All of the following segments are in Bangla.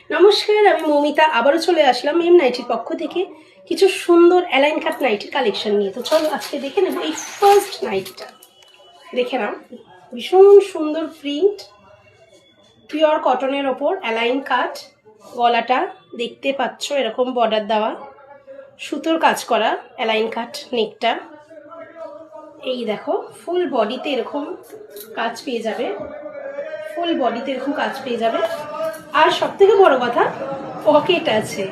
নমস্কার, আমি মৌমিতা আবারও চলে আসলাম এম নাইটির পক্ষ থেকে কিছু সুন্দর অ্যালাইন কাট নাইটির কালেকশন নিয়ে। তো চলো আজকে দেখে নেব এই ফার্স্ট নাইটিটা। দেখে নাও, ভীষণ সুন্দর প্রিন্ট, পিওর কটনের ওপর অ্যালাইন কাট। গলাটা দেখতে পাচ্ছ এরকম বর্ডার দেওয়া, সুতোর কাজ করা অ্যালাইন কাট। নেকটা এই দেখো, ফুল বডিতে এরকম কাজ পেয়ে যাবে, ফুল বডিতে এরকম কাজ পেয়ে যাবে। আর সব থেকে বড় কথা, পকেট আছে।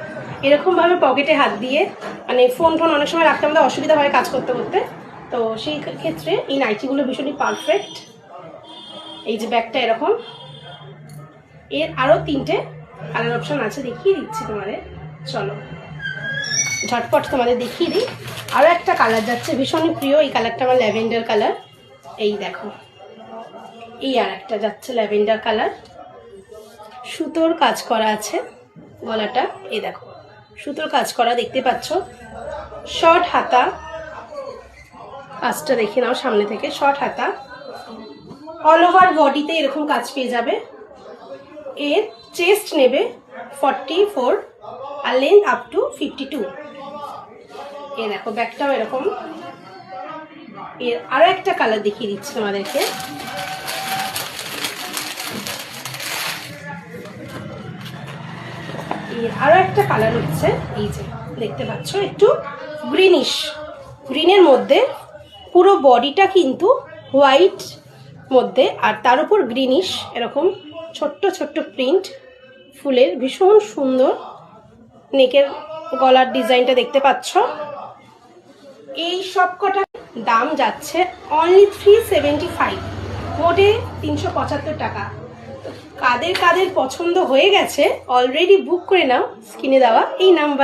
এরকমভাবে পকেটে হাত দিয়ে, মানে ফোন অনেক সময় রাখতে আমাদের অসুবিধা হয় কাজ করতে করতে, তো সেই ক্ষেত্রে এই নাইটিগুলো ভীষণই পারফেক্ট। এই যে ব্যাগটা এরকম, এর আরও 3টে কালার অপশান আছে, দেখিয়ে দিচ্ছি তোমাদের। চলো ঝটপট তোমাদের দেখিয়ে দিই। আরও একটা কালার যাচ্ছে ভীষণই প্রিয়, এই কালারটা আমার ল্যাভেন্ডার কালার। এই দেখো, এই আর একটা যাচ্ছে ল্যাভেন্ডার কালার, সুতোর কাজ করা আছে গলাটা। এই দেখো, সুতোর কাজ করা দেখতে পাচ্ছ। শর্ট হাতা, কাজটা দেখে নাও সামনে থেকে। শর্ট হাতা, অল ওভার বডিতে এরকম কাজ পেয়ে যাবে। এর চেস্ট নেবে 44 আর লেন্থ আপ টু 52। এই দেখো ব্যাগটাও এরকম। এর আরও একটা কালার দেখিয়ে দিচ্ছি তোমাদেরকে। আরও একটা কালার হচ্ছে, এই যে দেখতে পাচ্ছ, একটু গ্রিনিশ, গ্রিনের মধ্যে পুরো বডিটা কিন্তু হোয়াইট মধ্যে, আর তার উপর গ্রিনিশ এরকম ছোট্ট ছোট্ট প্রিন্ট ফুলের, ভীষণ সুন্দর। নেকের গলার ডিজাইনটা দেখতে পাচ্ছ। এই সব কটা দাম যাচ্ছে অনলি 375, মোটে 375 টাকা। কাদের কাদের পছন্দ হয়ে গেছে অলরেডি বুক করে নাও স্ক্রিনে দেওয়া এই নাম্বার।